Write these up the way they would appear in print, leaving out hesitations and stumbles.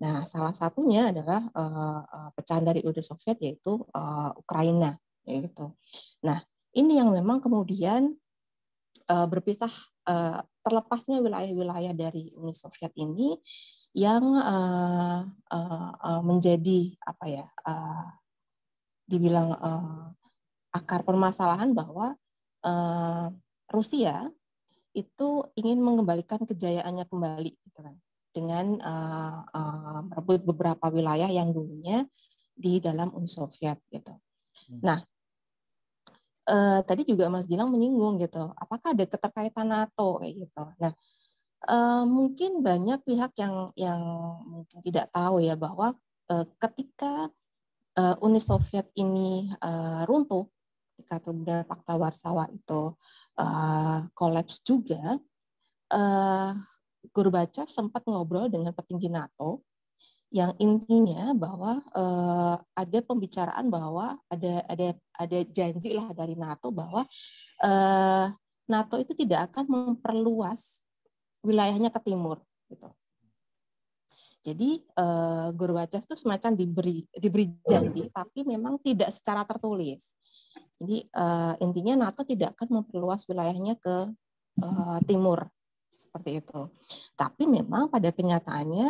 Nah, salah satunya adalah pecahan dari Uni Soviet yaitu Ukraina, gitu. Nah, ini yang memang kemudian berpisah, terlepasnya wilayah-wilayah dari Uni Soviet ini yang menjadi apa ya, dibilang akar permasalahan bahwa Rusia itu ingin mengembalikan kejayaannya kembali, gitu kan, dengan merebut beberapa wilayah yang dulunya di dalam Uni Soviet, gitu. Nah, tadi juga Mas Gilang menyinggung gitu, apakah ada keterkaitan NATO kayak gitu. Nah, mungkin banyak pihak yang mungkin tidak tahu ya bahwa ketika Uni Soviet ini runtuh, ketika kemudian Pakta Warsawa itu kolaps juga, Gorbachev sempat ngobrol dengan petinggi NATO yang intinya bahwa ada pembicaraan bahwa ada janji lah dari NATO bahwa NATO itu tidak akan memperluas wilayahnya ke timur, gitu. Jadi Gorbachev itu semacam diberi janji, tapi memang tidak secara tertulis. Jadi intinya NATO tidak akan memperluas wilayahnya ke timur, seperti itu. Tapi memang pada kenyataannya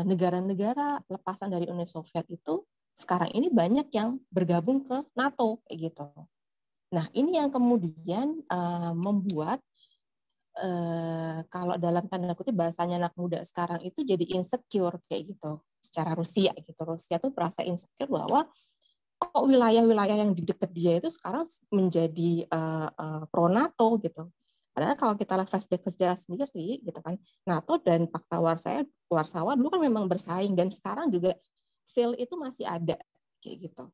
negara-negara lepasan dari Uni Soviet itu sekarang ini banyak yang bergabung ke NATO, kayak gitu. Nah, ini yang kemudian membuat kalau dalam tanda kutip bahasanya anak muda sekarang itu jadi insecure kayak gitu secara Rusia gitu. Rusia tuh merasa insecure bahwa kok wilayah-wilayah yang di dekat dia itu sekarang menjadi pro NATO gitu. Padahal kalau kita lihat flashback ke sejarah sendiri gitu kan, NATO dan Pakta Warsawa dulu kan memang bersaing dan sekarang juga feel itu masih ada kayak gitu.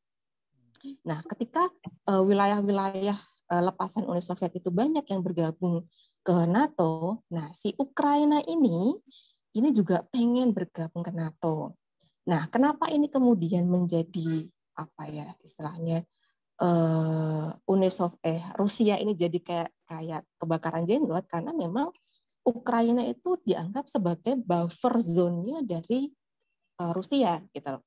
Nah, ketika wilayah-wilayah lepasan Uni Soviet itu banyak yang bergabung ke NATO, nah si Ukraina ini juga pengen bergabung ke NATO. Nah, kenapa ini kemudian menjadi apa ya istilahnya Rusia ini jadi kayak kebakaran jenggot karena memang Ukraina itu dianggap sebagai buffer zone-nya dari Rusia gitu loh.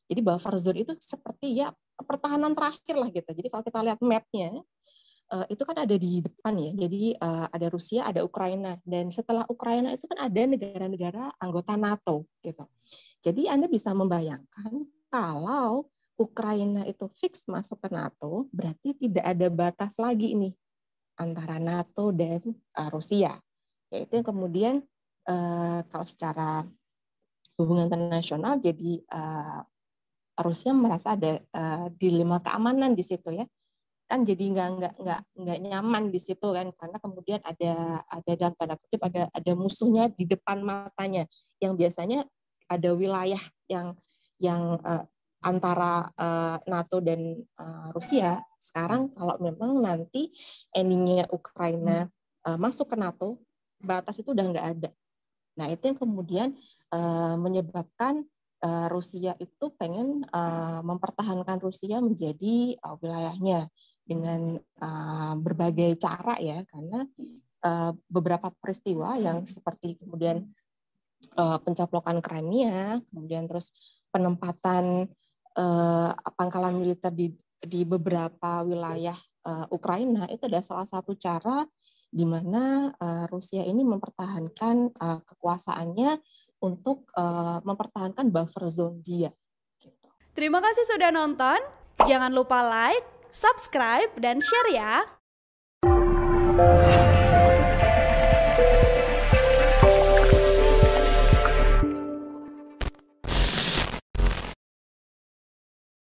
Jadi buffer zone itu seperti ya pertahanan terakhir lah gitu. Jadi kalau kita lihat map-nya itu kan ada di depan ya. Jadi ada Rusia, ada Ukraina, dan setelah Ukraina itu kan ada negara-negara anggota NATO gitu. Jadi Anda bisa membayangkan kalau Ukraina itu fix masuk ke NATO, berarti tidak ada batas lagi nih antara NATO dan Rusia. Yaitu yang kemudian kalau secara hubungan internasional jadi Rusia merasa ada dilema keamanan di situ ya, kan jadi nggak nyaman di situ kan karena kemudian ada dalam tanda kutip ada musuhnya di depan matanya yang biasanya ada wilayah yang antara NATO dan Rusia. Sekarang kalau memang nanti endingnya Ukraina masuk ke NATO, batas itu udah nggak ada. Nah itu yang kemudian menyebabkan Rusia itu pengen mempertahankan Rusia menjadi wilayahnya dengan berbagai cara ya, karena beberapa peristiwa yang seperti kemudian pencaplokan Crimea, kemudian terus penempatan pangkalan militer di beberapa wilayah Ukraina itu adalah salah satu cara di mana Rusia ini mempertahankan kekuasaannya untuk mempertahankan buffer zone dia. Gitu. Terima kasih sudah nonton. Jangan lupa like, subscribe, dan share ya.